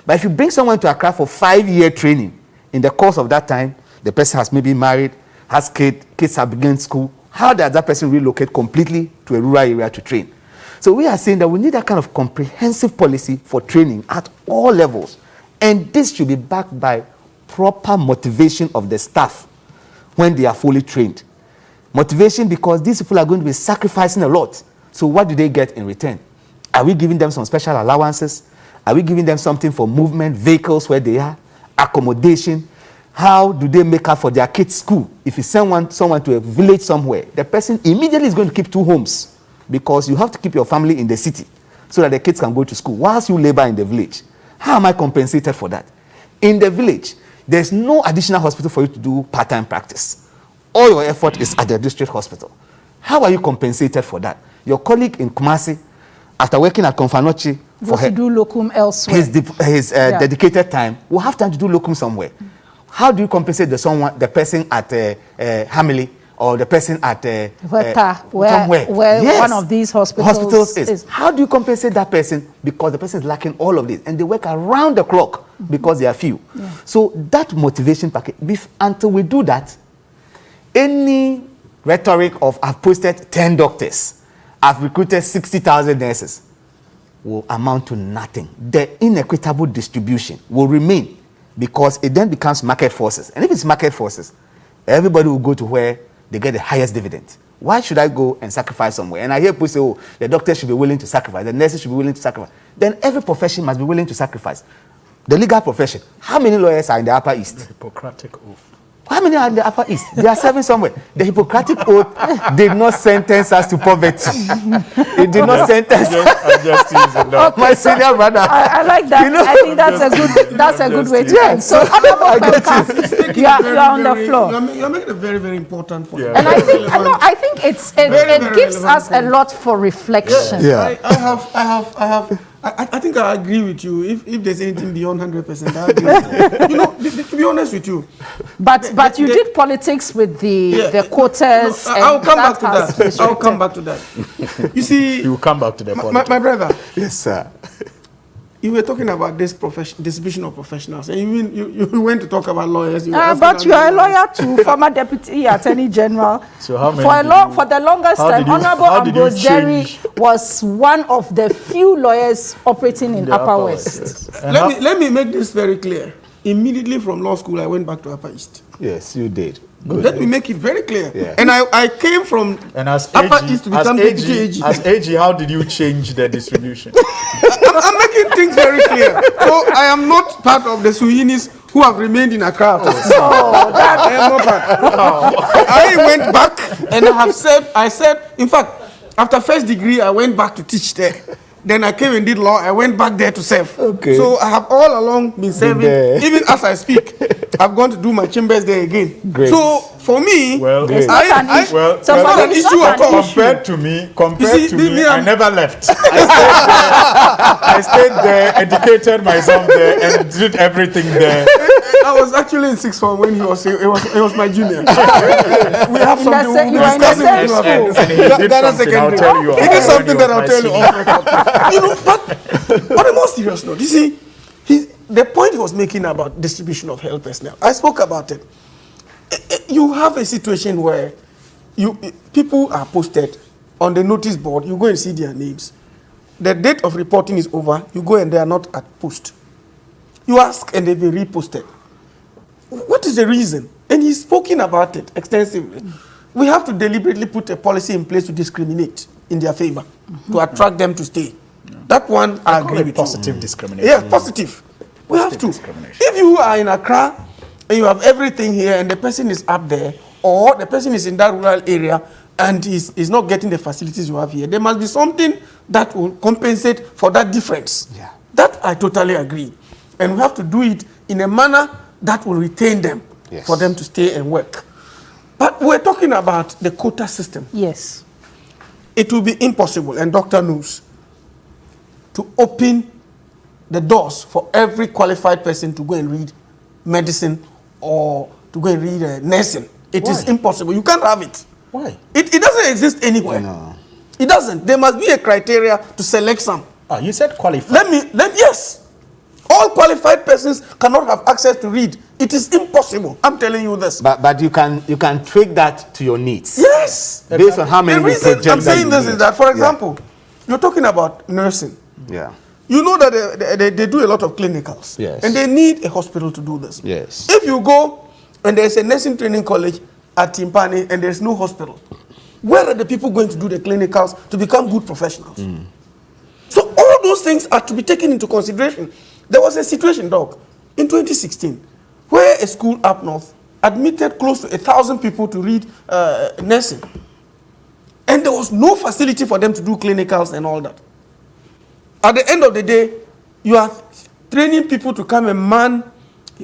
But if you bring someone to Accra for 5-year training, in the course of that time, the person has maybe married, has kids have begun school, how does that person relocate completely to a rural area to train? So we are saying that we need that kind of comprehensive policy for training at all levels. And this should be backed by proper motivation of the staff when they are fully trained. Motivation, because these people are going to be sacrificing a lot. So what do they get in return? Are we giving them some special allowances? Are we giving them something for movement, vehicles where they are, accommodation? How do they make up for their kids' school? If you send someone to a village somewhere, the person immediately is going to keep 2 homes, because you have to keep your family in the city so that the kids can go to school whilst you labor in the village. How am I compensated for that? In the village, there's no additional hospital for you to do part-time practice. All your effort is at the district hospital. How are you compensated for that? Your colleague in Kumasi, after working at Konfanochi for to do locum elsewhere, his dedicated time, will have time to do locum somewhere. How do you compensate the person at Hamili or the person at where yes, one of these hospitals is? How do you compensate that person? Because the person is lacking all of this, and they work around the clock because they are few. Yeah. So that motivation package, until we do that, any rhetoric of I've posted 10 doctors, I've recruited 60,000 nurses, will amount to nothing. The inequitable distribution will remain, because it then becomes market forces. And if it's market forces, everybody will go to where they get the highest dividend. Why should I go and sacrifice somewhere? And I hear people say, oh, the doctors should be willing to sacrifice, the nurses should be willing to sacrifice. Then every profession must be willing to sacrifice. The legal profession, how many lawyers are in the Upper East? The Hippocratic Oath. How many are in the Upper East? They are serving somewhere. The Hippocratic Oath did not sentence us to poverty. It did not sentence us. My senior brother. I like that. You know? I think that's a good way to end. So, you are on the floor. You're making a very, very important point. Yeah. And I think it gives us a lot for reflection. Yeah. I think I agree with you. If there's anything beyond 100%, I agree with you. You know, to be honest with you. But you did politics with the quotas. I'll come back to that. I'll come back to that. You see, you will come back to the politics. My brother. Yes, sir. You were talking about this distribution of professionals, and you went to talk about lawyers. But you are a lawyer too, former deputy attorney general. So how many for the longest time, Honorable Ambrose Jerry was one of the few lawyers operating in Upper West. Yes. Let me make this very clear. Immediately from law school, I went back to Upper East. Yes, you did. Good. Let me make it very clear. Yeah. And I came from Upper East to become deputy AG. As AG, how did you change the distribution? I'm making things very clear. So I am not part of the Suhinis who have remained in Accra. I am not part. I went back and I said, in fact, after first degree, I went back to teach there. Then I came and did law. I went back there to serve. Okay. So I have all along been serving. Even as I speak, I've gone to do my chambers there again. Great. So for me, Well, It's not an issue. it's not an issue at all. compared to me, me, I never left. I stayed there, educated myself there, and did everything there. I was actually in sixth form when he was my junior. We have something you we'll were in the discuss same it. school. And he did Ghana something, I'll secondary. tell you. He did something that I'll tell you off record. You know, but on a more serious note, you see, the point he was making about distribution of health personnel, I spoke about it. You have a situation where people are posted on the notice board, you go and see their names. The date of reporting is over, you go and they are not at post. You ask and they've been reposted. What is the reason? And he's spoken about it extensively. We have to deliberately put a policy in place to discriminate in their favor, to attract them to stay. That one I agree with Positive discrimination. Yeah, positive. We have to. If you are in Accra and you have everything here and the person is up there, or the person is in that rural area and is not getting the facilities you have here, there must be something that will compensate for that difference. Yeah. That I totally agree. And we have to do it in a manner that will retain them, Yes. for them to stay and work. But we're talking about the quota system. Yes. It will be impossible, and Doctor knows, to open the doors for every qualified person to go and read medicine or to go and read nursing. It is Why? impossible. You can't have it. Why? It doesn't exist anywhere. No. It doesn't. There must be a criteria to select some. You said qualified. Yes. All qualified persons cannot have access to read. It is impossible. I'm telling you this. But you can tweak that to your needs. Yes. Based on how many The reason projects I'm saying you this need. is that, for example, you're talking about nursing. Yeah. You know that they do a lot of clinicals. Yes. And they need a hospital to do this. Yes. If you go and there's a nursing training college at Timpani and there's no hospital, where are the people going to do the clinicals to become good professionals? So all those things are to be taken into consideration. There was a situation, Doc, in 2016, where a school up north admitted close to 1,000 people to read nursing. And there was no facility for them to do clinicals and all that. At the end of the day, you are training people to come and man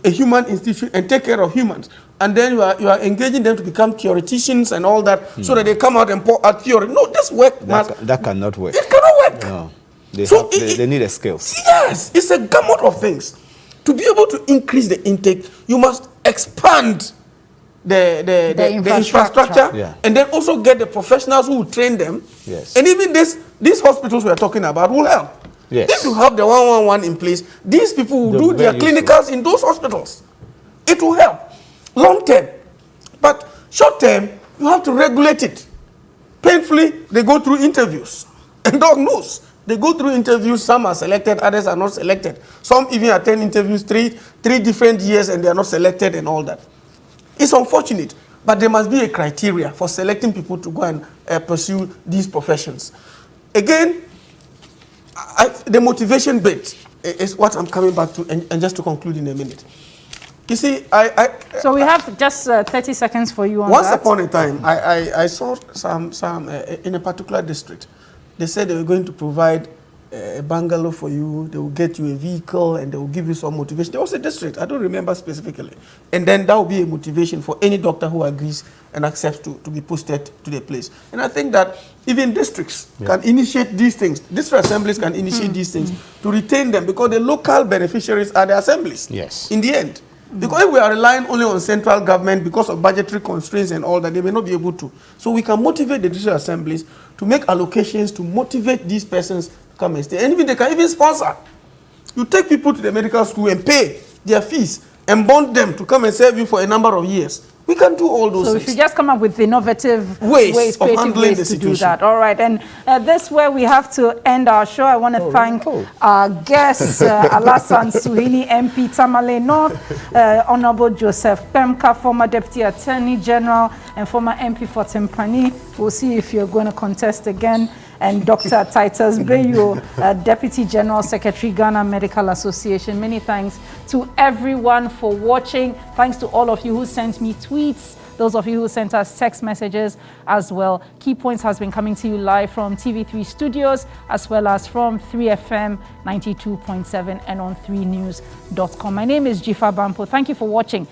a human institution and take care of humans. And then you are engaging them to become theoreticians and all that, so that they come out and pour out theory. No, this work That cannot work. it cannot work. No. They, So they need a skills. Yes, it's a gamut of things. To be able to increase the intake, you must expand the infrastructure, Yeah. and then also get the professionals who will train them. Yes. And even these hospitals we are talking about will help. Yes. If you have the 111 in place, these people will They'll do be their very useful. clinicals in those hospitals. It will help. Long term. But short term, you have to regulate it. Painfully, they go through interviews. And Doc knows. They go through interviews, some are selected, others are not selected. Some even attend interviews three different years and they are not selected and all that. It's unfortunate, but there must be a criteria for selecting people to go and pursue these professions. Again, the motivation bit is what I'm coming back to, and just to conclude in a minute. You see, So we have just 30 seconds for you on once that. upon a time, I saw some in a particular district. They said they were going to provide a bungalow for you. They will get you a vehicle and they will give you some motivation. There was a district, I don't remember specifically. And then that will be a motivation for any doctor who agrees and accepts to be posted to the place. And I think that even districts can initiate these things. District assemblies can initiate these things to retain them, because the local beneficiaries are the assemblies. Yes. In the end. Because if we are relying only on central government because of budgetary constraints and all that, they may not be able to. So we can motivate the district assemblies to make allocations to motivate these persons to come and stay. And even they can even sponsor. You take people to the medical school and pay their fees and bond them to come and serve you for a number of years. We can do all those So we things. should just come up with innovative Ways of creative handling ways the to do situation. that. All right, and this is where we have to end our show. I want to thank our guests, Alassane Suhuyini, MP Tamale North, Honorable Joseph Kpemka, former Deputy Attorney General and former MP for Timpani. We'll see if you're going to contest again. And Dr. Titus Bayo, Deputy General Secretary, Ghana Medical Association. Many thanks to everyone for watching. Thanks to all of you who sent me tweets, those of you who sent us text messages as well. Key Points has been coming to you live from TV3 Studios, as well as from 3FM 92.7 and on 3news.com. My name is Jifa Bampo. Thank you for watching.